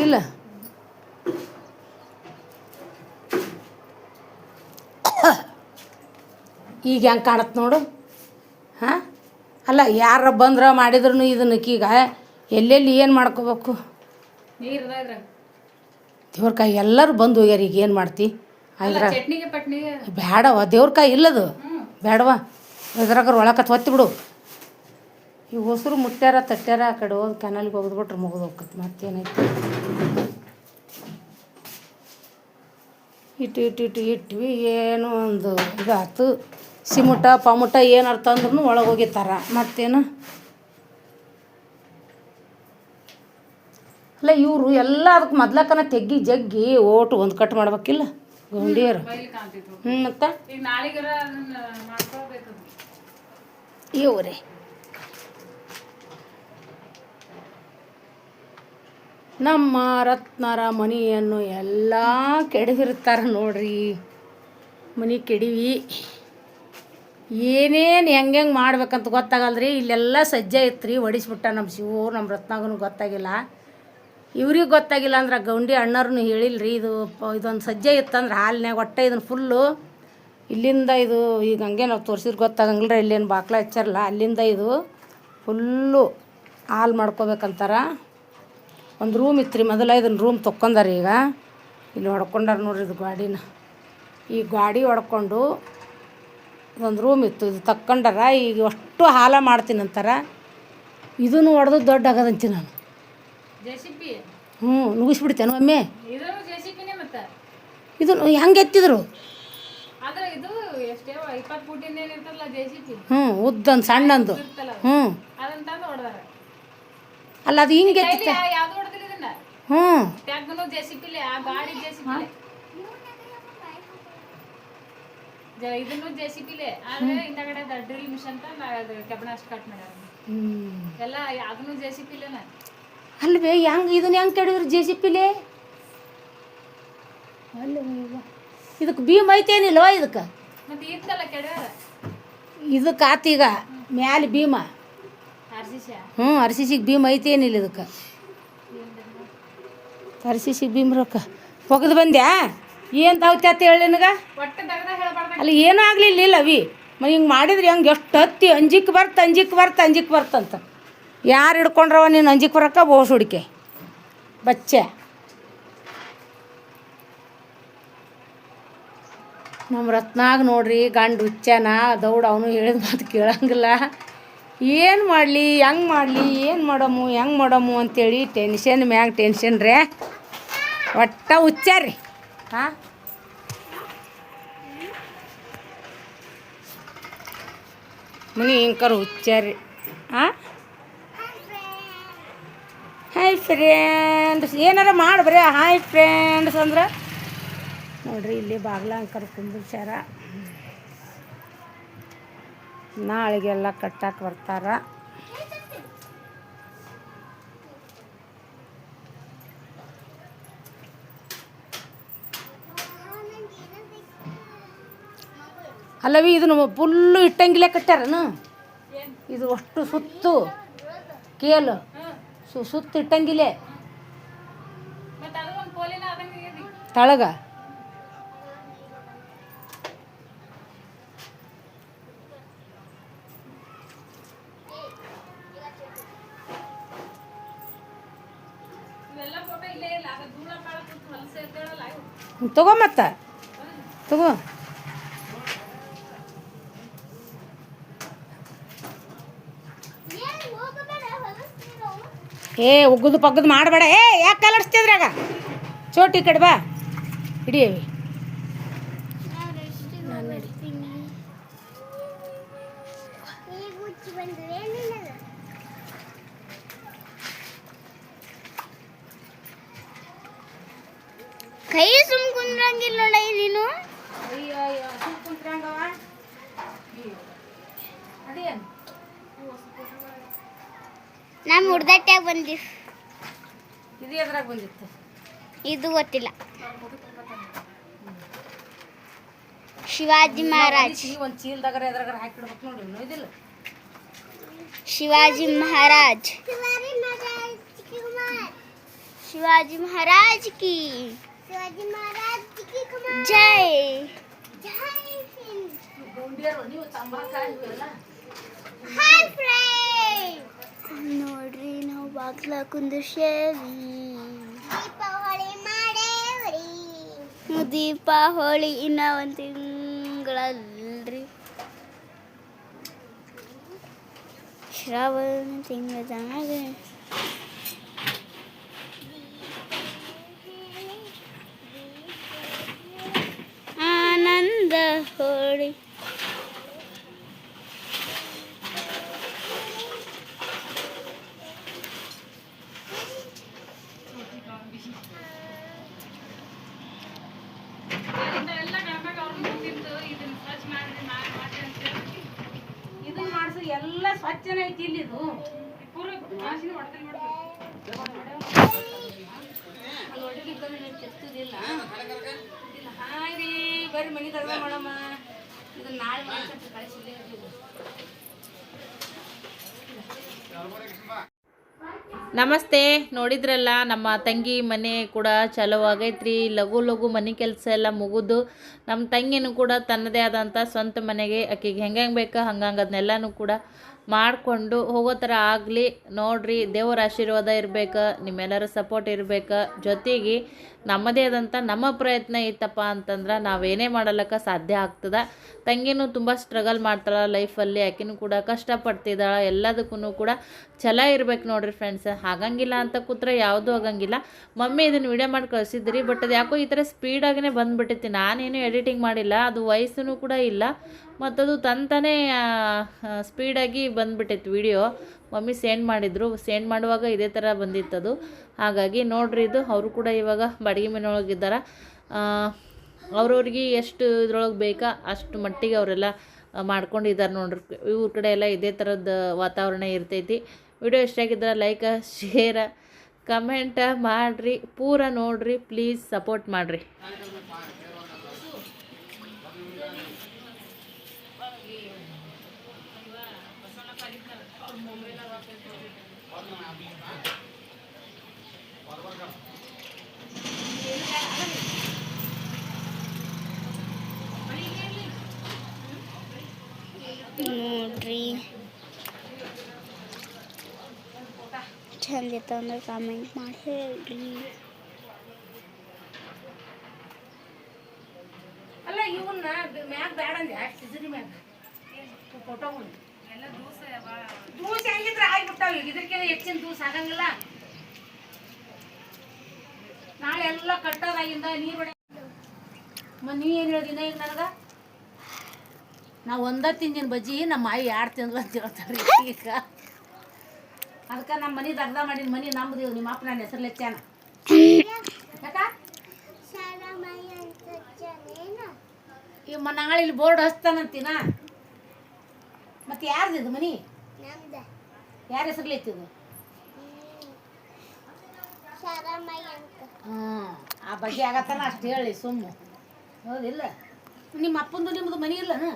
ಹೌದಿಲ್ಲ? ಈಗ ಹೆಂಗೆ ಕಾಣತ್ತೆ ನೋಡು. ಹಾಂ, ಅಲ್ಲ ಯಾರ ಬಂದ್ರೆ ಮಾಡಿದ್ರು ಇದನ್ನ ಈಗ ಎಲ್ಲೆಲ್ಲಿ ಏನು ಮಾಡ್ಕೋಬೇಕು? ದೇವ್ರ ಕಾಯಿ ಎಲ್ಲರೂ ಬಂದು ಹೋಗ್ಯಾರ. ಈಗ ಏನು ಮಾಡ್ತಿ? ಅಂದ್ರೆ ಬೇಡವ, ದೇವ್ರ ಕಾಯಿ ಇಲ್ಲದು ಬೇಡವ. ಇದ್ರಾಗ ಒಳಕತ್ ಒತ್ತಿ ಬಿಡು. ಈ ಹೊಸರು ಮುಟ್ಟ್ಯಾರ ತಟ್ಟ್ಯಾರ ಆ ಕಡೆ ಹೋಗಿ ಕೆನಲ್ಗೆ ಹೋಗ್ಬಿಟ್ರೆ ಮುಗಿದು ಹೋಗ್ತದೆ. ಮತ್ತೇನೈತಿ? ಇಟ್ವಿ ಏನು ಒಂದು ಇದಾಯ್ತು. ಸಿಮುಟ ಪಮುಟ ಏನಾರು ತಂದ್ರೂ ಒಳಗೆ ಹೋಗಿತ್ತಾರ. ಮತ್ತೇನು? ಅಲ್ಲ ಇವರು ಎಲ್ಲ ಅದಕ್ಕೆ ಮೊದ್ಲಕ್ಕನ ತೆಗ್ಗಿ ಜಗ್ಗಿ ಓಟು ಒಂದು ಕಟ್ ಮಾಡ್ಬೇಕಿಲ್ಲ ಗೌಂಡಿಯರು? ಮತ್ತು ಇವ್ರೆ ನಮ್ಮ ರತ್ನರ ಮನೆಯನ್ನು ಎಲ್ಲ ಕೆಡವಿರ್ತಾರೆ ನೋಡ್ರಿ. ಮನೆ ಕೆಡವಿ ಏನೇನು ಹೆಂಗೆ ಮಾಡ್ಬೇಕಂತ ಗೊತ್ತಾಗಲ್ರಿ. ಇಲ್ಲೆಲ್ಲ ಸಜ್ಜೆ ಇತ್ತು ಹೊಡಿಸ್ಬಿಟ್ಟ ನಮ್ಮ ಶಿವು. ನಮ್ಮ ರತ್ನಾಗೂ ಗೊತ್ತಾಗಿಲ್ಲ, ಇವ್ರಿಗೆ ಗೊತ್ತಾಗಿಲ್ಲ ಅಂದ್ರೆ ಗೌಂಡಿ ಅಣ್ಣವ್ರನ್ನೂ ಹೇಳಿಲ್ರಿ. ಇದೊಂದು ಸಜ್ಜೆ ಇತ್ತಂದ್ರೆ ಹಾಲಿನಾಗ ಒಟ್ಟೆ ಇದನ್ನು ಫುಲ್ಲು ಇಲ್ಲಿಂದ ಇದು ಈಗ ಹಂಗೆ ನಾವು ತೋರಿಸಿದ್ರೆ ಗೊತ್ತಾಗಂಗಿಲ್ಲ. ಇಲ್ಲೇನು ಬಾಕ್ಲ ಹಚ್ಚಾರಲ್ಲ ಅಲ್ಲಿಂದ ಇದು ಫುಲ್ಲು ಹಾಲು ಮಾಡ್ಕೋಬೇಕಂತಾರ. ಒಂದು ರೂಮ್ ಇತ್ತು ರೀ ಮೊದಲ, ಇದನ್ನು ರೂಮ್ ತೊಕ್ಕೊಂಡಾರ. ಈಗ ಇಲ್ಲಿ ಹೊಡ್ಕೊಂಡಾರ ನೋಡ್ರಿ ಇದು ಗಾಡಿನ. ಈ ಗಾಡಿ ಹೊಡ್ಕೊಂಡು ಒಂದು ರೂಮ್ ಇತ್ತು, ಇದು ತಕ್ಕೊಂಡಾರ. ಈಗ ಅಷ್ಟು ಹಾಲ ಮಾಡ್ತೀನಿ ಅಂತಾರ. ಇದನ್ನು ಹೊಡೆದು ದೊಡ್ಡ ಆಗದಂತೀನಿ ನಾನು. ನುಗ್ಗಿಸ್ಬಿಡ್ತೇನೆ ಒಮ್ಮೆ. ಇದು ಹೆಂಗೆ ಎತ್ತಿದ್ರು? ಉದ್ದಂದು ಸಣ್ಣಂದು. ಅಲ್ಲ ಅದು ಹಿಂಗೆ ಎತ್ತಿತ್ತ. ಇದನ್ನು ಜೆಸಿಪಿಲೆ ಆದ್ರೆ ಹಿಂದಗಡೆ ಡ್ರಿಲ್ ಮಿಷನ್ ಕೆಬ್ಬಣ ಅಷ್ಟು ಕಟ್ ಮಾಡ್ಯಾರ. ಎಲ್ಲ ಅದನ್ನು ಜೆಸಿಪಿಲೆನ ಅಲ್ವೇ? ಹೆಂಗೆ ಇದನ್ನ ಹೆಂಗೆ ಕೆಡವ್ರಿ ಜೆಸಿಪಿಲೆ? ಅಲ್ಲ ಇದಕ್ಕೆ ಭೀಮ್ ಐತೇನಿಲ್ವ ಇದಕ್ಕೆ? ಮತ್ತೆ ಇತ್ತಲ್ಲ ಕೆಡವ್ಯಾರ. ಇದಕ್ಕೆ ಆತೀಗ ಮ್ಯಾಲೆ ಭೀಮ. RCCಗೆ ಭೀಮ್ ಐತೇನಿಲ್ಲ ಇದಕ್ಕೆ? RCCಗೆ ಭೀಮ್ ರೊಕ್ಕ ಹೋಗದು ಬಂದ್ಯಾ? ಏನು ತಾವ್ತಿ ಅಂತ ಹೇಳಿ ನಿನಗೆ? ಅಲ್ಲ ಏನೂ ಆಗಲಿಲ್ಲ ಅವಿ. ಹಿಂಗೆ ಮಾಡಿದ್ರಿ ಹಂಗೆ ಎಷ್ಟು ಹತ್ತಿ ಅಂಜಿಕ್ಕೆ ಬರ್ತಂತ. ಯಾರು ಹಿಡ್ಕೊಂಡ್ರವ ನೀನು ಅಂಜಿಕ್ಕೆ ಬರಕ್ಕ? ಬೋಸ್ ಹುಡಿಕೆ ಬಚ್ಚೆ. ನಮ್ಮ ರತ್ನಾಗ ನೋಡ್ರಿ ಗಂಡು ಹುಚ್ಚನ ದೌಡ. ಅವನು ಹೇಳಿದ ಮಾತು ಕೇಳಂಗಿಲ್ಲ. ಏನು ಮಾಡಲಿ, ಹೆಂಗೆ ಮಾಡಲಿ, ಏನು ಮಾಡಮು ಅಂಥೇಳಿ ಟೆನ್ಷನ್ ಮ್ಯಾಗ ಟೆನ್ಷನ್ ರೀ. ಒಟ್ಟ ಹುಚ್ಚಾರ್ರಿ. ಹಾಂ, ಮನೆ ಹಿಂಕರ ಹುಚ್ಚಾರ್ರಿ. ಹಾಂ, ಹಾಯ್ ಫ್ರೆಂಡ್ಸ್ ಏನಾರ ಮಾಡ್ಬ್ರಿ. ಹಾಯ್ ಫ್ರೆಂಡ್ಸ್ ಅಂದ್ರೆ ನೋಡ್ರಿ ಇಲ್ಲಿ ಬಾಗ್ಲ ಅಂಕರ್ ಕುಂದಿರ್ಸ್ಯಾರ. ನಾಳೆಗೆಲ್ಲ ಕಟ್ಟಾಕ ಬರ್ತಾರ. ಅಲ್ಲವಿ ಇದನ್ನು ಫುಲ್ಲು ಇಟ್ಟಂಗಿಲ್ಲೇ ಕಟ್ಟ್ಯಾರನು. ಇದು ಅಷ್ಟು ಸುತ್ತು ಕೇಳು ಸುತ್ತು ಇಟ್ಟಂಗಿಲ್ಲೇ ತಳಗ. ತಗೋ ಮತ್ತ ತಗೋ. ಉಗ್ಗದು ಪಗ್ಗದು ಮಾಡಬೇಡ. ಯಾಕೆ ಕಲರ್ಸ್ತಿದ್ರಾಗ? ಚೋಟಿ ಕಡೆ ಬಾ ಹಿಡಿಯವಿ. ಕೈ ಸುಮ್ ಕುಂದ್ರಂಗಿಲ್ಲ ನೀನು. ನಾ ಮುಡ್ದಟ್ಟಾಗ ಬಂದಿ. ಇದು ಎದ್ರಾಗ ಬಂದಿತ್ತು? ಇದು ಗೊತ್ತಿಲ್ಲ. ಶಿವಾಜಿ ಮಹಾರಾಜ್. ಒಂದು ಚೀಲದಾಗರ ಎದ್ರಾಗ ಹಾಕಿಡ್ಬೇಕು ನೋಡಿ. ನೋಡಿದಿಲ್ಲ? ಶಿವಾಜಿ ಮಹಾರಾಜ್. शिवाजी महाराज की जय ನೋಡ್ರಿ ನಾವು ಬಾಗ್ಲ ಕುಂದಿರ್ಸೇವಿ ದೀಪಾವಳಿ ಇನ್ನ ಒಂದು ತಿಂಗಳಲ್ರಿ ಶ್ರಾವಣ ತಿಂಗಳದಾಗ ಆನಂದ ಹೋಳಿ ಎಲ್ಲ ಗಂಡಾಗ ಅವ್ರನ್ನ ಗೊತ್ತಿತ್ತು ಇದನ್ನ ಸ್ವಚ್ಛ ಮಾಡ್ರಿ ಮಾಡಿ ಅಂತ ಹೇಳಿ ಇದನ್ನ ಮಾಡಿಸಿ ಎಲ್ಲ ಸ್ವಚ್ಛನ ಐತಿ ಇಲ್ಲಿ ಇದು ಪೂರ ವಾಸನೆ ಹೊಡೆದಲ್ಲಿ ಮಾಡ್ಬೇಕು ಅಲ್ಲಿ ಹೊಡಿಲಿಕ್ಕಂದ್ರೆ ಕೆತ್ತದಿಲ್ಲ ಇಲ್ಲ ಹಾಯ್ ರೀ ಬರ್ರಿ ಮನೆ ತಗದ ಮಾಡಮ್ಮ ಇದನ್ನ ನಾಳೆ ಮಾಡ್ಕೊಂಡು ಕಳಿಸಿದ್ದೆ ನಮಸ್ತೆ. ನೋಡಿದ್ರಲ್ಲ ನಮ್ಮ ತಂಗಿ ಮನೆ ಕೂಡ ಚಲೋ ಆಗೈತ್ರಿ. ಲಘು ಲಘು ಮನೆ ಕೆಲಸ ಎಲ್ಲ ಮುಗಿದು ನಮ್ಮ ತಂಗಿನೂ ಕೂಡ ತನ್ನದೇ ಆದಂಥ ಸ್ವಂತ ಮನೆಗೆ ಆಕೆಗೆ ಹೆಂಗೆ ಬೇಕು ಹಂಗಂಗೆ ಅದನ್ನೆಲ್ಲನೂ ಕೂಡ ಮಾಡಿಕೊಂಡು ಹೋಗೋ ಥರ ಆಗಲಿ ನೋಡ್ರಿ. ದೇವರ ಆಶೀರ್ವಾದ ಇರಬೇಕು, ನಿಮ್ಮೆಲ್ಲರ ಸಪೋರ್ಟ್ ಇರಬೇಕು. ಜೊತೆಗೆ ನಮ್ಮದೇ ಆದಂಥ ನಮ್ಮ ಪ್ರಯತ್ನ ಇತ್ತಪ್ಪ ಅಂತಂದ್ರೆ ನಾವೇನೇ ಮಾಡಲಿಕ್ಕೆ ಸಾಧ್ಯ ಆಗ್ತದೆ. ತಂಗಿನೂ ತುಂಬ ಸ್ಟ್ರಗಲ್ ಮಾಡ್ತಾಳೆ ಲೈಫಲ್ಲಿ, ಆಕೆನೂ ಕೂಡ ಕಷ್ಟಪಡ್ತಿದ್ದಾಳೆ. ಎಲ್ಲದಕ್ಕೂ ಕೂಡ ಛಲ ಇರ್ಬೇಕು ನೋಡ್ರಿ ಫ್ರೆಂಡ್ಸ್. ಆಗಂಗಿಲ್ಲ ಅಂತ ಕೂತ್ರೆ ಯಾವುದೂ ಆಗಂಗಿಲ್ಲ. ಮಮ್ಮಿ ಇದನ್ನು ವಿಡಿಯೋ ಮಾಡಿ ಕಳಿಸಿದ್ರಿ, ಬಟ್ ಅದು ಯಾಕೋ ಈ ಥರ ಸ್ಪೀಡಾಗೇ ಬಂದುಬಿಟ್ಟೈತಿ. ನಾನೇನು ಎಡಿಟಿಂಗ್ ಮಾಡಿಲ್ಲ, ಅದು ವಯಸ್ಸೂ ಕೂಡ ಇಲ್ಲ, ಮತ್ತದು ತಂತಾನೇ ಸ್ಪೀಡಾಗಿ ಬಂದುಬಿಟ್ಟೈತಿ ವಿಡಿಯೋ. ಮಮ್ಮಿ ಸೆಂಡ್ ಮಾಡಿದರು, ಸೆಂಡ್ ಮಾಡುವಾಗ ಇದೇ ಥರ ಬಂದಿತ್ತದು. ಹಾಗಾಗಿ ನೋಡ್ರಿ, ಇದು ಅವರು ಕೂಡ ಇವಾಗ ಬಾಡಿಗೆ ಮನೆಯೊಳಗಿದ್ದಾರೆ. ಅವ್ರವ್ರಿಗೆ ಎಷ್ಟು ಇದ್ರೊಳಗೆ ಬೇಕಾ ಅಷ್ಟು ಮಟ್ಟಿಗೆ ಅವರೆಲ್ಲ ಮಾಡ್ಕೊಂಡಿದ್ದಾರೆ ನೋಡ್ರಿ. ಇವ್ರ ಕಡೆ ಎಲ್ಲ ಇದೇ ಥರದ ವಾತಾವರಣ ಇರ್ತೈತಿ. ವಿಡಿಯೋ ಇಷ್ಟ ಆಗಿದ್ರೆ ಲೈಕ್ ಶೇರ್ ಕಮೆಂಟ್ ಮಾಡಿರಿ, ಪೂರ ನೋಡಿರಿ, ಪ್ಲೀಸ್ ಸಪೋರ್ಟ್ ಮಾಡಿರಿ. ನೋಡ್ರಿ ಚಂದ ಇತ್ತು ಅಂದ್ರೆ ಕಾಮೆಂಟ್ ಮಾಡಿ ಹೇಳ್ರಿ. ಅಲ್ಲ ಇವನ್ನ ಮ್ಯಾಗ ಬೇಡ ಅಂದೆ ಸಿಜರಿ ಮ್ಯಾಗ ಫೋಟೋಗಳು ಎಲ್ಲ ದೂಸ ಹೆಂಗಿದ್ರೆ ಆಗಿಬಿಟ್ಟಾವ. ಈಗ ಇದಕ್ಕಿಂತ ಹೆಚ್ಚಿನ ದೂಸ ಆಗಂಗಿಲ್ಲ. ನಾಳೆ ಎಲ್ಲ ಕಟ್ಟೋದಾಗಿಂದ ನೀರು ಹೊಡೆ ನೀ ಏನು ಹೇಳಿದಿನ ಈಗ ನನಗೆ ನಾವು ಒಂದ ತಿಂದಿನ ಬಜ್ಜಿ ನಮ್ಮ ಆಯಿ 2 ತಿಂಗಳು ಅಂತ ಹೇಳ್ತಾರೆ ಈಗ. ಅದಕ್ಕೆ ನಮ್ಮ ಮನೆ ದಗ್ದ ಮಾಡಿನ ಮನೆ ನಮ್ಮದು. ನಿಮ್ಮ ಅಪ್ಪ ನನ್ನ ಹೆಸರು ಲೆಚ್ಚಾನ ಯಾಕ ಈಗ ನಾಳೆ ಇಲ್ಲಿ ಬೋರ್ಡ್ ಹಚ್ತಾನಂತೀನ. ಮತ್ತೆ ಯಾರ್ದಿದು ಮನಿ? ಯಾರ ಹೆಸರು ಲೆಚ್ಚಿದು? ಆ ಬಗ್ಗೆ ಆಗತ್ತಾನ ಅಷ್ಟು ಹೇಳಿ ಸುಮ್ಮ. ಹೌದಿಲ್ಲ? ನಿಮ್ಮ ಅಪ್ಪಂದು ನಿಮ್ಮದು ಮನಿ ಇಲ್ಲನ?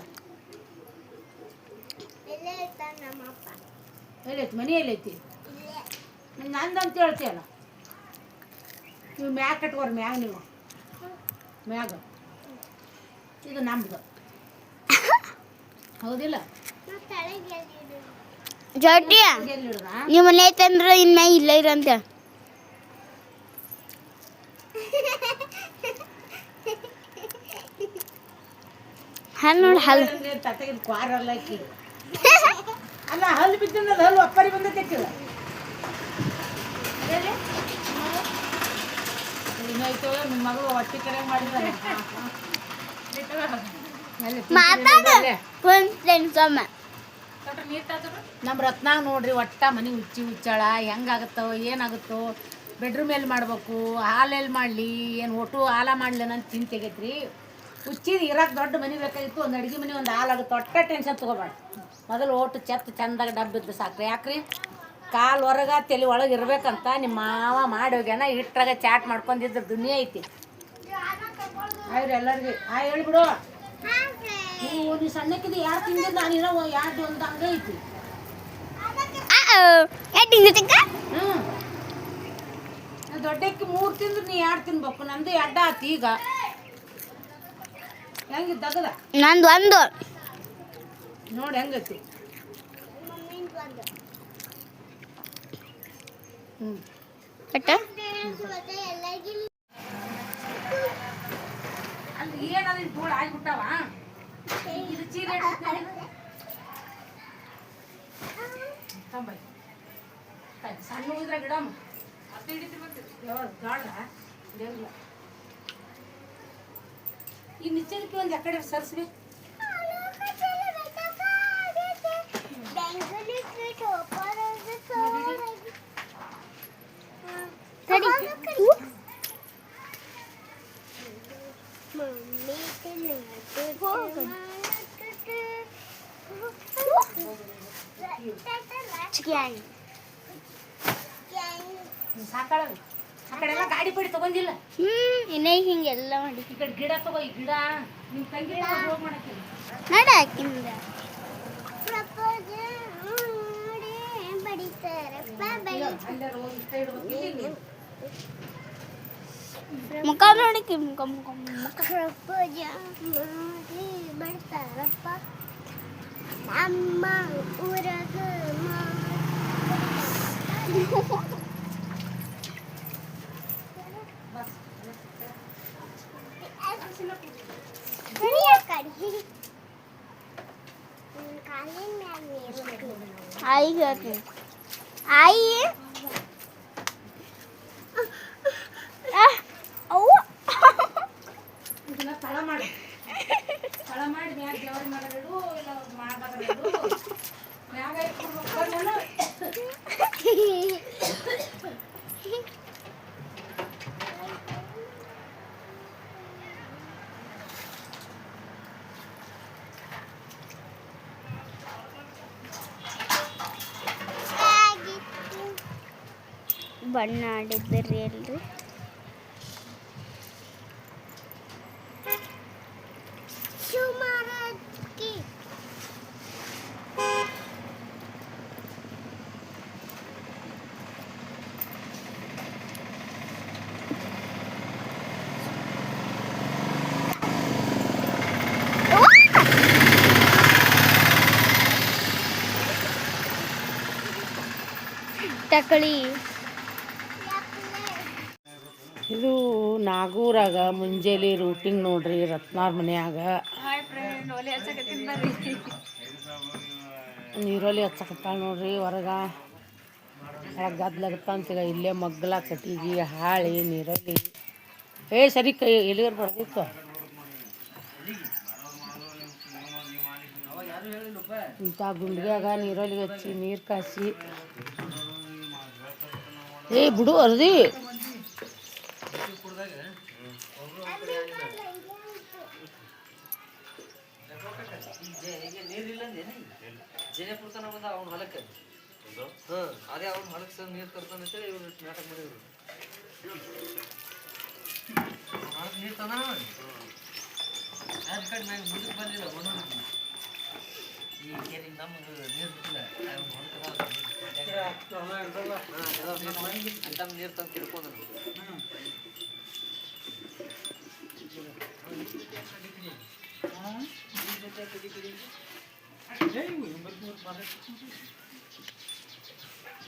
ಎಲ್ಲೈತಿ ಮನಿ? ಎಲ್ಲೈತಿ? ನಂದಂತ ಹೇಳ್ತೀಯಲ್ಲ. ನೀವು ಮ್ಯಾಗ ಕಟ್ಕೋರಿ, ಮ್ಯಾಗ ನೀವು ಮ್ಯಾಗ. ಇದು ನಮ್ದು ಹೌದಿಲ್ಲ? ಜೊಡ್ಡಿ ನಿಮ್ಮ ಮನೆ ಐತಂದ್ರೆ ಇನ್ಮ್ಯಾ ಇಲ್ಲ ಇರಂತ. ಹಲ್ ನೋಡಿ ಹಲ್ ತತೆಗಿನ ಕ್ವಾರಲ್ಲ ಆಕಿ. ಅಲ್ಲ ಹಲ್ಲು ಬಿದ್ದ ಹಲ್ಲು ಅಪ್ಪರಿ ಬಂದೈತಿಲ್ಲ. ಏನಾಯ್ತು ನಿಮ್ಮ ಮಗಳು ಹೊಟ್ಟೆ ಕಡೆ ಮಾಡಿದ್ದಾರೆ. ನಮ್ಮ ರತ್ನಾಗ ನೋಡ್ರಿ ಒಟ್ಟ ಮನೆ ಹುಚ್ಚಾಳ. ಹೆಂಗಾಗತ್ತೋ ಏನಾಗುತ್ತೋ, ಬೆಡ್ರೂಮ್ ಎಲ್ಲಿ ಮಾಡ್ಬೇಕು, ಹಾಲು ಎಲ್ಲಿ ಮಾಡಲಿ, ಏನು ಒಟ್ಟು ಹಾಲ ಮಾಡಲಿ ಅನ್ನೋ ಚಿಂತೆಗೈತ್ರಿ. ಹುಚ್ಚಿದ ಇರಕ್ಕೆ ದೊಡ್ಡ ಮನೆ ಬೇಕಾಗಿತ್ತು. ಒಂದು ಅಡುಗೆ ಮನೆ, ಒಂದು ಹಾಲಾಗುತ್ತೆ. ಒಟ್ಟ ಟೆನ್ಷನ್ ತೊಗೋಬೇಡ. ಮೊದಲು ಓಟು ಚೆತ್ತು ಚಂದಾಗ ಡಬ್ಬಿದ್ದು ಸಾಕ್ರಿ. ಯಾಕ್ರಿ ಕಾಲು ಹೊರಗೆ ತಲೆ ಒಳಗೆ ಇರ್ಬೇಕಂತ ನಿಮ್ಮ ಮಾವ ಮಾಡಿ ಹೋಗ್ಯಾನ. ಇಟ್ರಾಗ ಚಾಟ್ ಮಾಡ್ಕೊಂಡಿದ್ರ ದುನಿಯಾ ಐತಿ. ಆಯ್ರಿ ಎಲ್ಲರಿಗೆ ಹೇಳ್ಬಿಡು. ನೀವು ಸಣ್ಣಕ್ಕಿದ್ದು ಯಾರು ತಿಂದಿದ್ದು? ನಾನಿರೋ ಯಾರ್ದು ಒಂದು ಹಂಗೆ ಐತಿ. ದೊಡ್ಡಕ್ಕಿ 3 ತಿಂದ್ರೆ ನೀ 2 ತಿನ್ಬೇಕು. ನಂದು ಎಡ್ಡ ಆತು ಈಗ. ಹೆಂಗಿದ್ದಗದ ನಂದು ಒಂದು ನೋಡಿ ಹೆಂಗೈತಿ. ಕಟ್ಟ ಅಲ್ಲಿ ಏನದ ಧೂಳು ಆಗಿಬಿಟ್ಟಾವ. ಇದು ಚೀಲ ತಂಬೈ ಸಣ್ಣ ಇದ್ರ ಗಿಡ ಗಾಢ ಹಿಡಿಯಂಗಿಲ್ಲ. ಈ ನಿಚ್ಚದಕ್ಕೆ ಒಂದು ಎಕಡೆ ಸರ್ಸ್ರಿ. ಸಾಕಾಳ ಆ ಕಡೆ ಎಲ್ಲ ಗಾಡಿ ಪಡಿ ತಗೊಂಡಿಲ್ಲ. ಇನ್ನೇ ಹಿಂಗೆಲ್ಲ ಮಾಡಿ ಈ ಕಡೆ ಗಿಡ ತಗೋ. ಈ ಗಿಡ ನಿಮ್ಮ ತಂಗಿ ಹೋಗಿ ಮಾಡಕ್ಕೆ ನಡ ಹಾಕಿಂದ ಮುಖ ನೋಡಿಕೆ ಮುಖ ಮುಖ ಮುಖ ಬರ್ತಾರಪ್ಪ ನಮ್ಮ ಊರಾಗ आई ಹೇಳ್ತೀನಿ आई ಅವ್ವ ಇದನ್ನ ತಳ ಮಾಡಿ ಮ್ಯಾಗ ದೇವ್ರ ಮಾಡೋದು ಇಲ್ಲ ಮಾಡೋದು ಮ್ಯಾಗ ಇಟ್ಕೊಂಡು ಬಣ್ಣ ಆಡಿದ್ರಿ ಎಲ್ರಿ ಟಕಳಿ ಇದು ನಾಗೂರಾಗ ಮುಂಜಾನೆ ರೂಟಿಂಗ್ ನೋಡ್ರಿ. ರತ್ನಾರ್ ಮನ್ಯಾಗ ನೀರೋಲಿ ಹಚ್ಚಕತ್ತಾಳ ನೋಡ್ರಿ. ಹೊರಗ ಗದ್ಲಾಗತ್ತಂತೀಗ ಇಲ್ಲೇ ಮಗ್ಗಲ ಕಟ್ಟಿಗೆ ಹಾಳಿ ನೀರೋಲಿ ಸರಿ ಕೈ ಎಲ್ಲಿಗಾರ ಬರ್ದಿತ್ತು. ಇಂಥ ಗುಂಡ್ಗ್ಯಾಗ ನೀರೋಲಿಗೆ ಹಚ್ಚಿ ನೀರು ಕಾಸಿ ಬಿಡು ಅರ್ದಿ ಜೇನೆಪುರ್ತನ ಬಂದ ಅವ್ನ ಹೊಲಕ್ಕೆ ಅದೇ ಅವ್ನ ಹೊಲಕ್ಕೆ ಸರ್ ನೀರು ತರ್ತಾನೆ ಅಂತೇಳಿ ಇವ್ರು ನಾಟಕ ಮಾಡಿದ್ರು. ನೀರು ತಂದ ಕಡೆ ಮ್ಯಾಗ ಮುಂದಕ್ಕೆ ಬಂದಿಲ್ಲ ಒಂದೊಂದು ಈ ಕೇರಿಗೆ ನಮ್ಗೆ ನೀರು ಬಿಟ್ಟಿಲ್ಲ ಅವ್ನ ಹೊಲಕ್ಕೆ ಅಂತ ನೀರು ತಂದು ತಿಳ್ಕೊಂಡು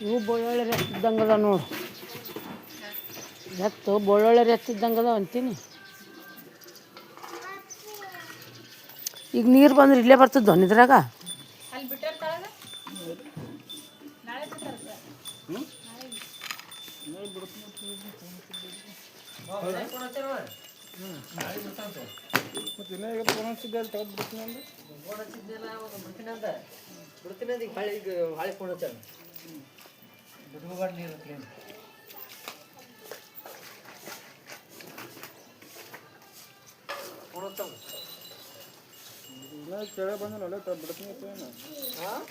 ಇವು ಬೊಳ್ಳೊಳ್ಳೆ ಎತ್ತಿದ್ದಂಗದ ನೋಡು. ಎತ್ತು ಬೊಳ್ಳೊಳ್ಳೆ ಎತ್ತಿದ್ದಂಗದ ಅಂತೀನಿ. ಈಗ ನೀರು ಬಂದ್ರೆ ಇಲ್ಲೇ ಬರ್ತದ ಇದ್ರಾಗ. ಅಲ್ಲಿ ಬಿಟ್ಟಿರ್ತಾಳ ನಾಳೆ ಬಿಡ್ತಾರ ಬಿಡ್ತೀನಿ ಈಗ ಹಾಳೆ ಫೋನ್ ಹಚ್ಚಾನ ಬಿಡ್ಕೋಬಾರ್ದು ನೀರು ಕ್ಲೀನ್ ಫೋನ್ ಹಚ್ಚಾವ ಕೇಳ ಬಂದಲ್ಲ ಬಿಡ್ತೀನಿ ಹಾಂ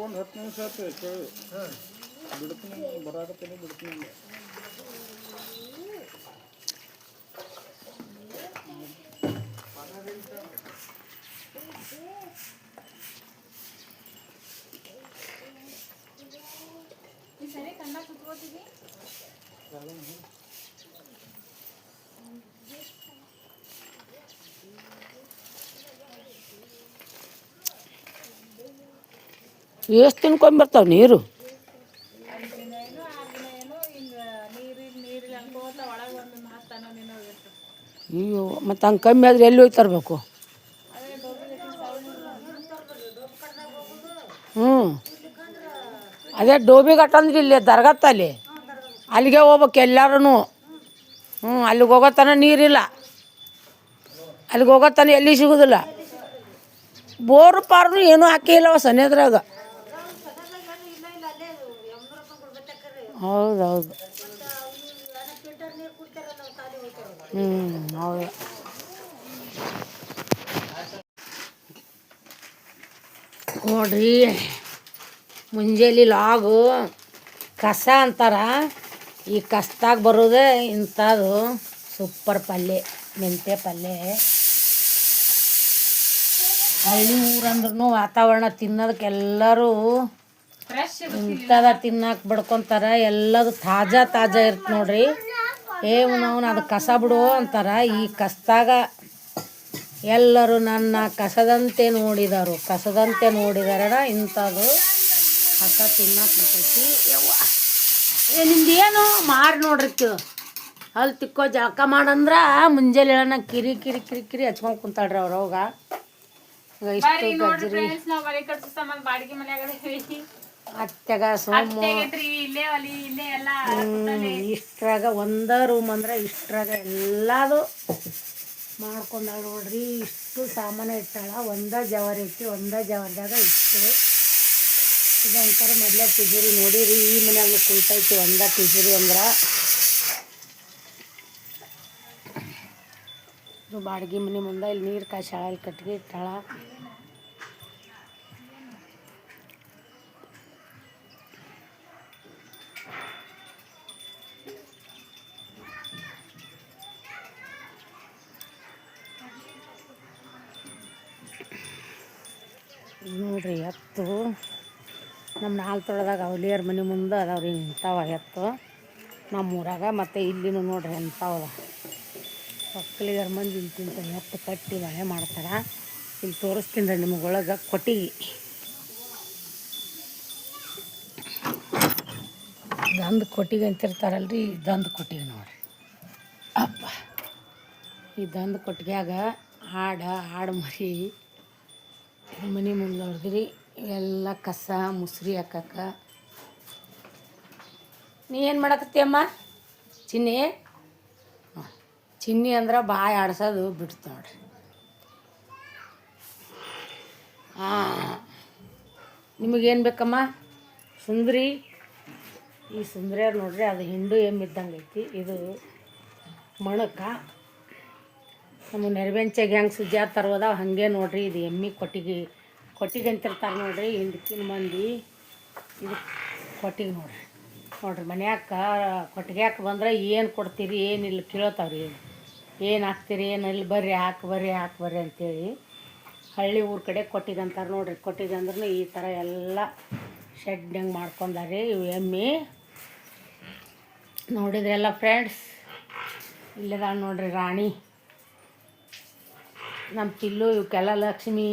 ಒಂದು 10 ನಿಮಿಷ ಆಯ್ತು ಕೇಳಿ ಬಿಡ್ತೀನಿ ಬರಾಕತ್ತೀನಿ ಬಿಡ್ತೀನಿ. ಈ ಸರಿ ಕಣ್ಣ ಕುತ್ಕೋತೀವಿ ಎಷ್ಟು ತಿನ್ಕೊಂಬರ್ತಾವೆ ನೀರು ಅಯ್ಯೋ ಮತ್ತು ಹಂಗೆ ಕಮ್ಮಿ ಆದರೆ ಎಲ್ಲಿ ಹೋಗಿ ತರಬೇಕು ಹ್ಞೂ ಅದೇ ಡೋಬಿ ಘಾಟ್ ಅಂದ್ರೆ ಇಲ್ಲಿ ದರ್ಗತ್ತಲ್ಲಿ ಅಲ್ಲಿಗೆ ಹೋಗ್ಬೇಕು ಎಲ್ಲರೂ ಅಲ್ಲಿಗೆ ಹೋಗೋತನ ನೀರಿಲ್ಲ ಅಲ್ಲಿಗೆ ಹೋಗೋತನ ಎಲ್ಲಿ ಸಿಗೋದಿಲ್ಲ ಬೋರು ಪಾರ್ನು ಏನೂ ಹಾಕಿಲ್ಲವ ಸನೇದ್ರಾಗ ಹೌದೌದು ಹೌದು ನೋಡ್ರಿ ಮುಂಜಾನೆ ಲಾಗು ಕಸ ಅಂತಾರ ಈ ಕಸದಾಗ ಬರೋದೇ ಇಂಥದ್ದು ಸೂಪರ್ ಪಲ್ಯ ಮೆಂತ್ಯ ಪಲ್ಯ ಹಳ್ಳಿ ಊರಂದ್ರೂ ವಾತಾವರಣ ತಿನ್ನೋದಕ್ಕೆ ಎಲ್ಲರೂ ಇಂಥದ ತಿನ್ನಕ್ಕೆ ಬಡ್ಕೊತಾರ ಎಲ್ಲದು ತಾಜಾ ಇರುತ್ತೆ ನೋಡ್ರಿ ನಾವು ಅದು ಕಸ ಬಿಡು ಅಂತಾರ ಈ ಕಸದಾಗ ಎಲ್ಲರೂ ನನ್ನ ಕಸದಂತೆ ನೋಡಿದಾರ ಇಂಥದ್ದು ಕಸ ತಿನ್ನಕ್ಕೆ ಬರ್ತೈತಿ ಯವ್ವ ನಿಮ್ದು ಏನು ಮಾರಿ ನೋಡ್ರಿತ್ತು ಅಲ್ಲಿ ತಿಕ್ಕೋ ಜಳಕ ಮಾಡಂದ್ರೆ ಮುಂಜಾನೆ ಹೇಳೋಣ ಕಿರಿ ಹಚ್ಕೊಂಡು ಕುಂತಾಳ್ರಿ ಅವ್ರು ಅವಾಗ ಇಷ್ಟು ಗಜ್ರಿ ಅತ್ತೆಗ ಸೋಮು ಇಷ್ಟ್ರಾಗ ಒಂದ ರೂಮ್ ಅಂದ್ರೆ ಇಷ್ಟ್ರಾಗ ಎಲ್ಲದು ಮಾಡ್ಕೊಂಡಾಳ ನೋಡ್ರಿ ಇಷ್ಟು ಸಾಮಾನು ಇಟ್ಟಾಳ ಒಂದ ಜವಾರಿ ಐತಿ ಒಂದ ಜವಾರಿದಾಗ ಇಷ್ಟು ಇದಂತಾರೆ ಮೊದಲೇ ತಿಜುರಿ ನೋಡಿರಿ ಈ ಮನ್ಯಾಗ ಕುಳ್ತೈತಿ ಒಂದ ತಿಜುರಿ ಅಂದ್ರೆ ಇದು ಬಾಡಿಗೆ ಮನೆ ಮುಂದೆ ಇಲ್ಲಿ ನೀರು ಕಾಯ್ಸಾಳ ಇಲ್ಲಿ ಕಟ್ಟಿಗೆ ಇಟ್ಟಾಳ ನೋಡ್ರಿ ಎತ್ತು ನಮ್ಮ ನಾಲ್ ತೊಳೆದಾಗ ಅವಲಿಯರ ಮನೆ ಮುಂದೆ ಅದಾವ್ರಿ ಇಂಥವ ಎತ್ತು ನಮ್ಮೂರಾಗ ಮತ್ತು ಇಲ್ಲಿನೂ ನೋಡ್ರಿ ಎಂಥವದ ಒಕ್ಕಲಿಗರ ಮಂದಿ ಇಂತಿಂತ ಎತ್ತು ಕಟ್ಟಿ ಮಳೆ ಮಾಡ್ತಾರೆ ಇಲ್ಲಿ ತೋರಿಸ್ತೀನಿ ರೀ ನಿಮಗೊಳಗೆ ಕೊಟ್ಟಿಗೆ ದಂದು ಕೊಟ್ಟಿಗೆ ಅಂತಿರ್ತಾರಲ್ರಿ ದಂದು ಕೊಟ್ಟಿಗೆ ನೋಡ್ರಿ ಅಪ್ಪ ಈ ದಂದು ಕೊಟ್ಟಿಗೆಯಾಗ ಆಡು ಮರಿ ಮನೆ ಮುಂದೆ ಹೊಡೆದ್ರಿ ಎಲ್ಲ ಕಸ ಮುಸ್ರಿ ಹಾಕಕ್ಕ ನೀ ಏನು ಮಾಡಕತ್ತೀಯಮ್ಮ ಚಿನ್ನಿ ಅಂದ್ರೆ ಬಾಯಿ ಆಡ್ಸೋದು ಬಿಡ್ತು ನೋಡ್ರಿ ನಿಮಗೇನು ಬೇಕಮ್ಮ ಸುಂದ್ರಿ ಈ ಸುಂದ್ರಿಯವ್ರು ನೋಡ್ರಿ ಅದು ಹಿಂಡು ಎಮ್ಮಿದ್ದಂಗೆ ಐತಿ ಇದು ಮಣಕ ನಮ್ಮ ನೆರವೆಂಚಾಗ ಹೆಂಗೆ ಸುಜಾ ತರೋದಾವ ಹಾಗೆ ನೋಡ್ರಿ ಇದು ಎಮ್ಮಿ ಕೊಟ್ಟಿಗೆ ಅಂತಿರ್ತಾರೆ ನೋಡ್ರಿ ಹಿಂದಕ್ಕಿನ ಮಂದಿ ಇದು ಕೊಟ್ಟಿಗೆ ನೋಡ್ರಿ ಮನ್ಯಾಗ ಕೊಟ್ಟಿಗ್ಯಾಕ ಬಂದ್ರೆ ಏನು ಕೊಡ್ತೀರಿ ಏನಿಲ್ಲ ಕೇಳ್ತಾವ್ರಿ ಏನು ಹಾಕ್ತೀರಿ ಏನಿಲ್ಲ ಬರ್ರಿ ಹಾಕಿ ಬರ್ರಿ ಅಂತೇಳಿ ಹಳ್ಳಿ ಊರ ಕಡೆ ಕೊಟ್ಟಿಗೆ ಅಂತಾರೆ ನೋಡ್ರಿ ಕೊಟ್ಟಿಗೆ ಅಂದ್ರೆ ಈ ಥರ ಎಲ್ಲ ಶೆಡ್ನಂಗೆ ಮಾಡ್ಕೊಂಡಾರಿ ಇವು ಎಮ್ಮಿ ನೋಡಿದ್ರೆಲ್ಲ ಫ್ರೆಂಡ್ಸ್ ಇಲ್ಲದ ನೋಡ್ರಿ ರಾಣಿ ನಮ್ಮ ಪಿಲ್ಲು ಇವಕ್ಕೆಲ್ಲ ಲಕ್ಷ್ಮಿ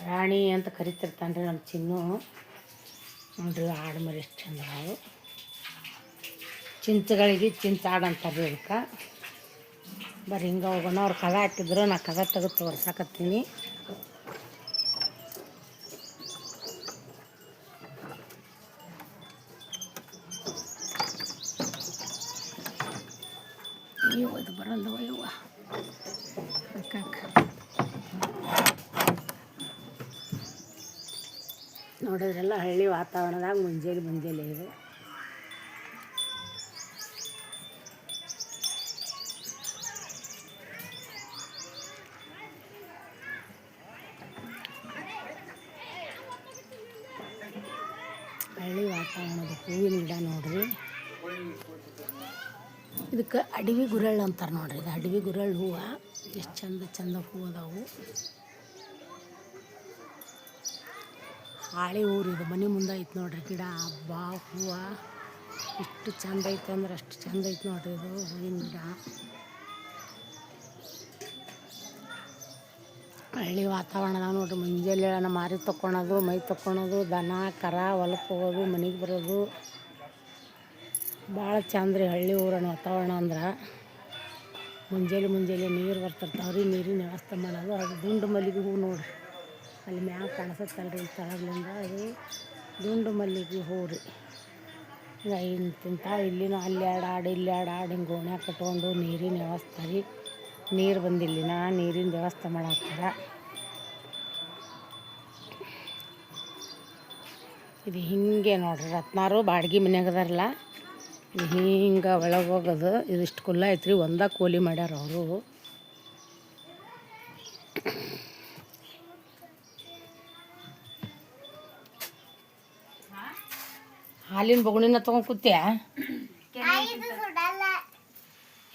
ರಾಣಿ ಅಂತ ಕರಿತಿರ್ತಾನೆ ರೀ ನಮ್ಮ ಚಿನ್ನು ನೋಡ್ರಿ ಆಡು ಮರಿ ಎಷ್ಟು ಚಂದ ಅವು ಚಿಂಚಗಳಿಗೆ ಚಿಂಚಾಡು ಅಂತಾರೆ ರೀ ಅದಕ್ಕೆ ಬರ್ರಿ ಹಿಂಗೆ ಹೋಗೋಣ ಅವ್ರು ಕದ ಹಾಕಿದ್ರು ನಾ ಕದ ತೆಗೆದು ತೋರ್ಸಾಕತ್ತೀನಿ ಅಯ್ಯೋ ಇದು ಬರಲ್ದವ ಯವ್ವ ನೋಡಿದ್ರೆಲ್ಲ ಹಳ್ಳಿ ವಾತಾವರಣದಾಗ ಮುಂಜಾನೆ ಇದೆ ಹಳ್ಳಿ ವಾತಾವರಣದ ಹೂವಿನ ಗಿಡ ನೋಡ್ರಿ ಇದಕ್ಕೆ ಅಡವಿ ಗುರಳ್ ಅಂತಾರೆ ನೋಡ್ರಿ ಇದು ಅಡವಿ ಗುರಳ್ ಹೂವು ಎಷ್ಟು ಚಂದ ಹೂವು ಅದಾವು ಹಾಳೆ ಊರು ಇದು ಮನೆ ಮುಂದೆ ಐತೆ ನೋಡ್ರಿ ಗಿಡ ಹಬ್ಬ ಹೂವು ಇಷ್ಟು ಚಂದ ಐತೆ ಅಂದ್ರೆ ಅಷ್ಟು ಚಂದ ಐತೆ ನೋಡ್ರಿ ಇದು ಹೂವಿನ ಗಿಡ ಹಳ್ಳಿ ವಾತಾವರಣದಾಗ ನೋಡ್ರಿ ಮುಂಜಾನೆ ನಮ್ಮ ಮಾರಿ ತೊಗೊಳೋದು ಮೈ ತೊಗೊಳೋದು ದನ ಕರ ಹೊಲಕ್ಕೆ ಹೋಗೋದು ಮನೆಗೆ ಬರೋದು ಭಾಳ ಚಂದ ರೀ ಹಳ್ಳಿ ಊರಿನ ವಾತಾವರಣ ಅಂದ್ರೆ ಮುಂಜಾನೆ ನೀರು ಬರ್ತಿರ್ತಾವ್ರಿ ನೀರಿನ ವ್ಯವಸ್ಥೆ ಮಾಡೋದು ಅದು ದುಂಡು ಮಲ್ಲಿಗೆ ಹೂ ನೋಡ್ರಿ ಅಲ್ಲಿ ಮ್ಯಾಗ ಕಾಣಿಸುತ್ತಲ್ರಿ ತಳಗ್ಲಿಂದ ಅದು ದುಂಡು ಮಲ್ಲಿಗೆ ಹೂ ರೀ ಇಂತಿಂತ ಇಲ್ಲಿನೂ ಅಲ್ಲಿ ಆಡು ಇಲ್ಲಿ ಆಡು ಹಿಂಗೆ ಗೋಣ್ಯಾಗ ಕಟ್ಕೊಂಡು ನೀರಿನ ವ್ಯವಸ್ಥೆ ರೀ ನೀರು ಬಂದಿಲ್ಲಿನ ನೀರಿನ ವ್ಯವಸ್ಥೆ ಮಾಡಾಕ್ತಾರ ಇದು ಹಿಂಗೆ ನೋಡ್ರಿ ರತ್ನಾರು ಬಾಡ್ಗೆ ಮನ್ಯಾಗ ಅದಾರಲ್ಲ ಇದು ಹಿಂಗೆ ಒಳಗೆ ಹೋಗೋದು ಇದಿಷ್ಟು ಕುಲ್ಲ ಐತ್ರಿ ಒಂದ ಕೋಲಿ ಮಾಡ್ಯಾರ ಅವರು ಹಾಲಿನ ಬಗುಣಿನ ತೊಗೊಂಡು ಕೂತ್ಯಾ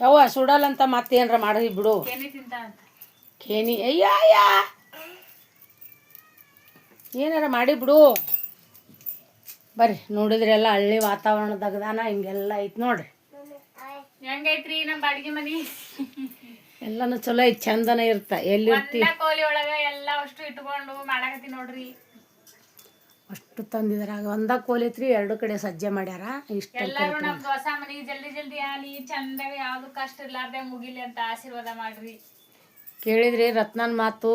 ಯವ್ವ ಸುಡಲ್ಲ ಅಂತ ಮತ್ತೇನ್ರ ಮಾಡಿ ಬಿಡು ಖೇನಿ ಅಯ್ಯ ಏನಾರ ಮಾಡಿ ಬಿಡು ಬರ್ರಿ ನೋಡಿದ್ರಿ ಎಲ್ಲ ಹಳ್ಳಿ ವಾತಾವರಣದಾಗದಾನ ಹಿಂಗೆಲ್ಲ ಐತಿ ನೋಡ್ರಿ ಹೆಂಗೈತ್ರಿ ನಮ್ಮ ಬಾಡಿಗೆ ಮನಿ ಎಲ್ಲಾನು ಚಲೋ ಐತಿ ಚಂದನ ಇರ್ತ ಎಲ್ಲಿರ್ತಿ ಕೋಲಿ ಒಳಗ ಎಲ್ಲ ಅಷ್ಟು ಇಟ್ಕೊಂಡು ಮಾಡಾಕತ್ತಿ ನೋಡ್ರಿ ಅಷ್ಟು ತಂದಿದ್ರಾಗ ಒಂದ ಕೋಲಿ ಐತ್ರಿ ಎರಡು ಕಡೆ ಸಜ್ಜೆ ಮಾಡ್ಯಾರ ಇಷ್ಟ ಎಲ್ಲಾರು ನಮ್ದು ಹೊಸ ಮನಿಗೆ ಜಲ್ದಿ ಆಲಿ ಚಂದಾಗ ಯಾವ್ದು ಕಷ್ಟ ಇರ್ಲಾರ್ದೆ ಮುಗಿಲಿ ಅಂತ ಆಶೀರ್ವಾದ ಮಾಡ್ರಿ ಕೇಳಿದ್ರಿ ರತ್ನನ್ ಮಾತು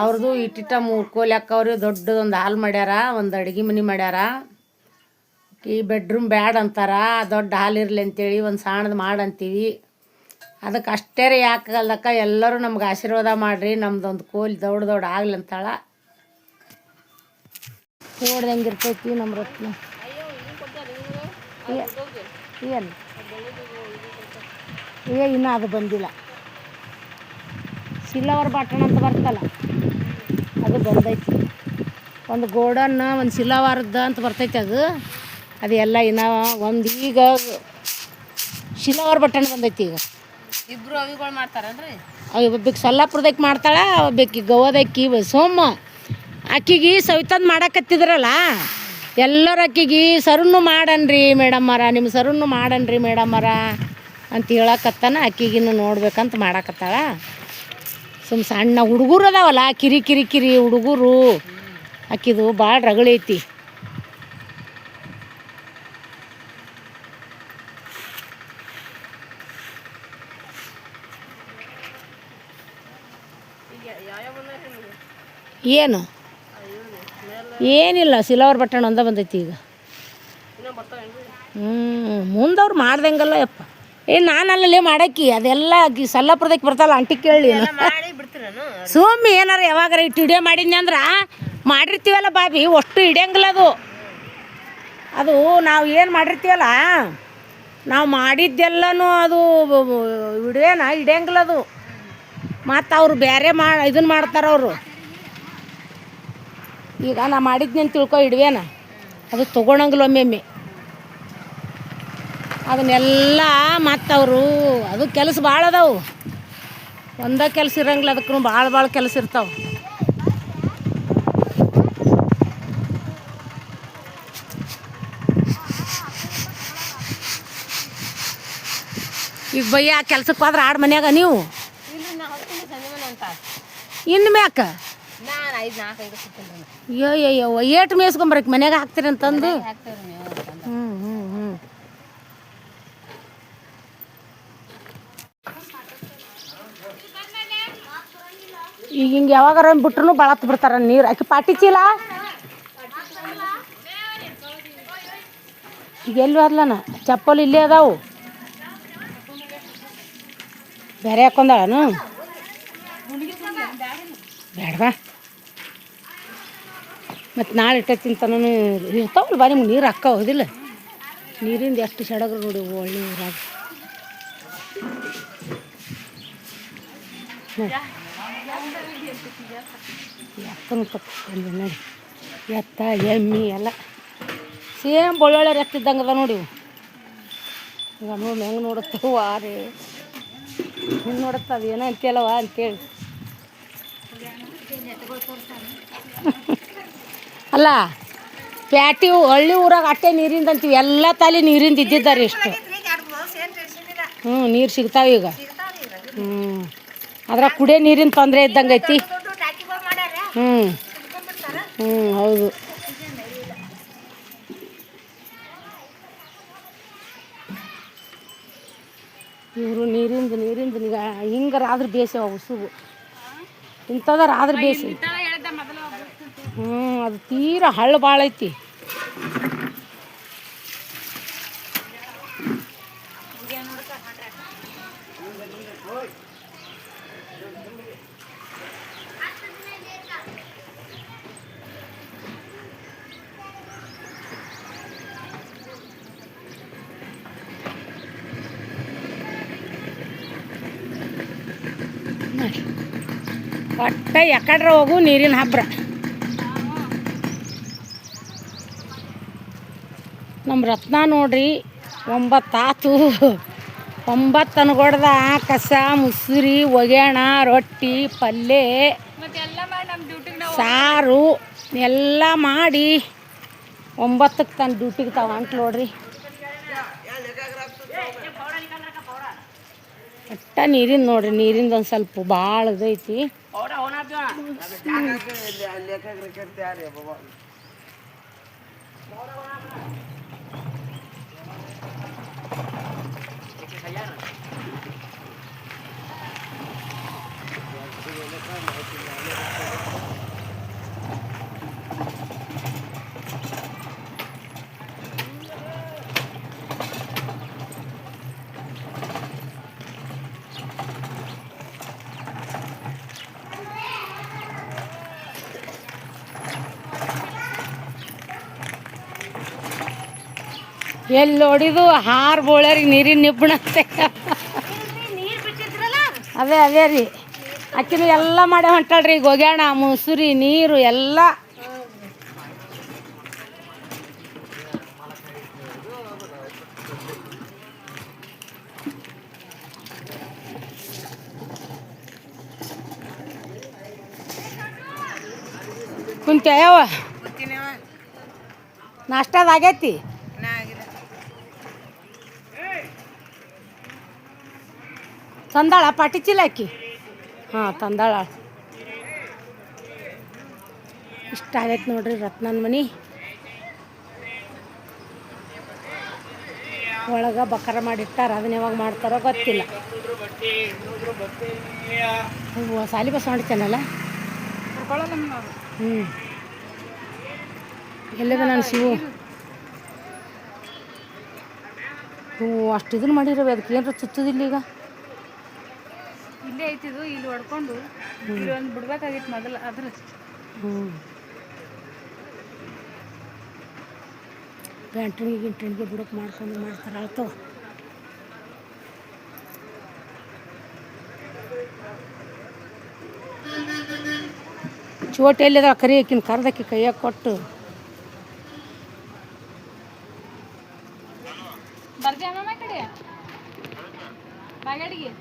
ಅವ್ರದ್ದು ಇಟ್ಟಿಟ್ಟ 3 ಕೋಲಿ ಹಾಕವ್ರಿ ದೊಡ್ಡದೊಂದು ಹಾಲ್ ಮಾಡ್ಯಾರ ಒಂದು ಅಡುಗೆ ಮನೆ ಮಾಡ್ಯಾರ ಈ ಬೆಡ್ರೂಮ್ ಬ್ಯಾಡ್ ಅಂತಾರ ದೊಡ್ಡ ಹಾಲ್ ಇರಲಿ ಅಂತೇಳಿ ಒಂದು ಸಣ್ಣದು ಮಾಡಂತೀವಿ ಅದಕ್ಕೆ ಅಷ್ಟೇ ರೀ ಯಾಕಲ್ದಕ್ಕ ಎಲ್ಲರೂ ನಮ್ಗೆ ಆಶೀರ್ವಾದ ಮಾಡಿರಿ ನಮ್ದೊಂದು ಕೋಲಿ ದೊಡ್ಡ ಆಗ್ಲಿ ಅಂತಾಳ ನೋಡ್ದೆ ಹೆಂಗಿರ್ತೈತಿ ನಮ್ಮ ರತ್ನ ಏನು ಇನ್ನೂ ಅದು ಬಂದಿಲ್ಲ ಸಿಲ್ಲವರ್ ಬಾಟಣ ಅಂತ ಬರ್ತಲ್ಲ ಅದು ಬಂದೈತಿ ಒಂದು ಗೋಡನ್ನ ಒಂದು ಸಿಲ್ಲವಾರದ್ದು ಅಂತ ಬರ್ತೈತಿ ಅದು ಎಲ್ಲ ಇನ್ನೂ ಒಂದು ಈಗ ಸಿಲ್ಲವರ್ ಬಟನ್ ಬಂದೈತಿ ಈಗ ಇಬ್ರು ಅವಿಗಳು ಮಾಡ್ತಾರನ್ರಿ ಒಬ್ಬಕ್ಕೆ ಸೊಲ್ಲಾಪುರದಕ್ಕೆ ಮಾಡ್ತಾಳೆ ಒಬ್ಬಕ್ಕೆ ಗವದಕ್ಕಿ ಸೋಮ ಆಕಿಗೆ ಸವಿತಂದು ಮಾಡಾಕತ್ತಿದ್ರಲ್ಲ ಎಲ್ಲರ ಆಕಿಗೆ ಸರನ್ನು ಮಾಡನ್ರಿ ಮೇಡಮ್ಮರ ನಿಮ್ಮ ಸರನ್ನು ಮಾಡನ್ರಿ ಮೇಡಮ್ಮರ ಅಂತ ಹೇಳಕತ್ತಾನ ಆಕಿಗಿನ್ನು ನೋಡ್ಬೇಕಂತ ಮಾಡಾಕತ್ತಾಳ ಸಣ್ಣ ಹುಡುಗರು ಅದಾವಲ್ಲ ಕಿರಿ ಹುಡುಗರು ಆಕಿದು ಭಾಳ ರಗಳೈತಿ ಏನು ಏನಿಲ್ಲ ಸಿಲವರ್ ಬಟನ್ ಒಂದ ಬಂದೈತಿ ಈಗ ಮುಂದವ್ರು ಮಾಡ್ದಂಗಲ್ಲ ಯಪ್ಪ ನಾನಲ್ಲೇ ಮಾಡಾಕಿ ಅದೆಲ್ಲ ಸಲ್ಲಾಪುರದಕ್ಕೆ ಬರ್ತಲ್ಲ ಅಂಟಿ ಕೇಳಿ ಸುಮ್ಮನೆ ಏನಾರ ಯಾವಾಗಾರ ಇಟ್ಟು ಹಿಡಿಯೋ ಮಾಡಿದ್ನಿ ಅಂದ್ರೆ ಮಾಡಿರ್ತೀವಲ್ಲ ಬಾಬಿ ಅಷ್ಟು ಹಿಡಿಯಂಗಿಲ್ಲ ಅದು ನಾವು ಏನು ಮಾಡಿರ್ತೀವಲ್ಲ ನಾವು ಮಾಡಿದ್ದೆಲ್ಲನೂ ಅದು ವಿಡಿಯೋನ ಹಿಡಿಯಂಗಿಲ್ಲ ಅದು ಮತ್ತು ಅವ್ರು ಬೇರೆ ಇದನ್ನು ಮಾಡ್ತಾರೆ ಅವರು ಈಗ ನಾ ಮಾಡಿದ್ನಿ ಅಂತ ತಿಳ್ಕೊ ಹಿಡ್ವೇನ ಅದು ತೊಗೊಳಂಗಿಲ್ಲ ಒಮ್ಮೆ ಅದನ್ನೆಲ್ಲ ಮತ್ತವರು ಅದು ಕೆಲಸ ಭಾಳ ಅದಾವು ಒಂದೇ ಕೆಲಸ ಇರಂಗಿಲ್ಲ ಅದಕ್ಕೂ ಭಾಳ ಕೆಲಸ ಇರ್ತಾವೆ ಈಗ ಬಯ್ಯ ಕೆಲ್ಸಕ್ಕೆ ಹೋದ್ರೆ ಆಡು ಮನ್ಯಾಗ ನೀವು ಇನ್ನು ಮ್ಯಾಕ ಅಯ್ಯೋ ಏಟು ಮೇಯ್ಸ್ಕೊಂಬರಕ್ಕೆ ಮನ್ಯಾಗ ಹಾಕ್ತೀರಿ ಅಂತಂದು ಈಗ ಹಿಂಗೆ ಯಾವಾಗಾರ ಬಿಟ್ರು ಬಳತ್ ಬಿಡ್ತಾರ ನೀರು ಆಕಿ ಪಾಟಿ ಚೀಲ ಈಗ ಎಲ್ಲಿ ಹೋದ್ಲನ ಚಪ್ಪಲ್ ಇಲ್ಲೇ ಅದಾವು ಬೇರೆ ಹಾಕೊಂಡಾಳನು ಬೇಡವಾ ಮತ್ತು ನಾಳೆ ಇಟ್ಟೈತಿಂತ ನಾನು ಇರ್ತಾವಲ್ಲ ಬಾ ನಿಮ್ಗೆ ನೀರು ಹಾಕ ಹೋದಿಲ್ಲ ನೀರಿಂದ ಎಷ್ಟು ಸಡಗರು ನೋಡಿ ಒಳ್ಳೆ ಊರಾಗ ಎತ್ತನು ತಗೊಂಡು ನೋಡಿ ಎತ್ತ ಎಮ್ಮಿ ಎಲ್ಲ ಸೇಮ್ ಬಳ್ಳೊಳ್ಳೆ ಎತ್ತಿದ್ದಂಗೆ ಅದ ನೋಡಿ ಈಗ ನೋಡಿ ಹೆಂಗೆ ನೋಡುತ್ತೇವೆ ವಾರಿ ಹಿಂಗೆ ನೋಡುತ್ತೆ ಅದು ಏನೋ ಅಂತೀಯಲ್ಲವ ಅಂತೇಳಿ ಅಲ್ಲ ಪ್ಯಾಟಿ ಹಳ್ಳಿ ಊರಾಗ ಅಟ್ಟೆ ನೀರಿಂದ ಅಂತೀವಿ ಎಲ್ಲ ತಲೆ ನೀರಿಂದ ಇದ್ದಿದ್ದಾರೆ ಇಷ್ಟು ನೀರು ಸಿಗ್ತಾವೆ ಈಗ ಅದ್ರ ಕುಡಿಯೋ ನೀರಿನ ತೊಂದರೆ ಇದ್ದಂಗೆ ಐತಿ. ಹ್ಞೂ ಹ್ಞೂ ಹೌದು. ಇವರು ನೀರಿಂದು ಈಗ ಹಿಂಗಾರ ಆದ್ರೆ ಬೇಸೆ ಉಸುಗು ಇಂಥದಾರ ಆದ್ರೆ ಬೇಸಿ. ಅದು ತೀರಾ ಹಳ್ಳ ಭಾಳ ಐತಿ. ಒಟ್ಟ ಯಾಕಡ್ರ ಹೋಗು ನೀರಿನ ಹಬ್ರ. ನಮ್ಮ ರತ್ನ ನೋಡ್ರಿ 9 ಆತು. 9 ಅನ್ಗೊಡ್ದ ಕಸ ಮುಸುರಿ ಒಗ್ಯಾಣ ರೊಟ್ಟಿ ಪಲ್ಯ ಸಾರು ಎಲ್ಲ ಮಾಡಿ 9ಕ್ಕೆ ತನ್ನ ಡ್ಯೂಟಿಗೆ ತಾವು ಅಂಟ್ಲು ನೋಡ್ರಿ. ಒಟ್ಟ ನೀರಿನ ನೋಡ್ರಿ, ನೀರಿಂದ ಒಂದು ಸ್ವಲ್ಪ ಭಾಳ ಇದೈತಿ. ಎಲ್ಲಿ ನೋಡಿದು ಹಾರು ಬೋಳ್ಯಾರಿಗೆ ನೀರಿನ ನಿಬ್ಬಣತ್ತೆ. ಅದೇ ರೀ ಆಕಿನೂ ಎಲ್ಲ ಮಾಡೇ ಹೊಂಟಾಳ್ರಿ. ಈಗ ಒಗ್ಯಾಣ ಮುಸುರಿ ನೀರು ಎಲ್ಲ ಕುಂತ ಯಾವ ನಾಷ್ಟಾದಾಗೈತಿ. ತಂದಾಳ ಪಾಟಿ ಚೀಲ ಹಾಕಿ. ಹಾಂ ತಂದಾಳ. ಇಷ್ಟ ಆಗೈತೆ ನೋಡ್ರಿ ರತ್ನನ ಮನೆ ಒಳಗೆ ಬಕರ ಮಾಡಿಟ್ಟಾರ. ಅದನ್ನ ಯಾವಾಗ ಮಾಡ್ತಾರೋ ಗೊತ್ತಿಲ್ಲ. ಸಾಲಿ ಬಸ್ ಮಾಡಿತ್ತೇನಲ್ಲ. ಹ್ಞೂ ಎಲ್ಲದ ನಾನು ಶಿವು ಅಷ್ಟು ಇದನ್ನು ಮಾಡಿರವೆ. ಅದಕ್ಕೆ ಏನಾರ ಚುಚ್ಚುದಿಲ್ಲ. ಈಗ ಇಲ್ಲೇ ಐತಿದು, ಇಲ್ಲಿ ಹೊಡ್ಕೊಂಡು ಇಲ್ಲಿ ಒಂದು ಬಿಡ್ಬೇಕಾಗಿತ್ತು ಮೊದಲು. ಅದ್ರ ಗಂಟಣಿಗೆ ಬಿಡಕ್ಕೆ ಮಾಡ್ಕೊಂಡು ಮಾಡ್ತಾರೆ. ಆಯ್ತು ಚೋಟ್ ಎಲ್ಲಿದ ಕರಿ ಆಕಿನ ಕರ್ದಕ್ಕಿ ಕೈಯಾಗ ಕೊಟ್ಟು ಬರ್ಜಾಮ ಕಡೆ ಬಾಗಡಿಗೆ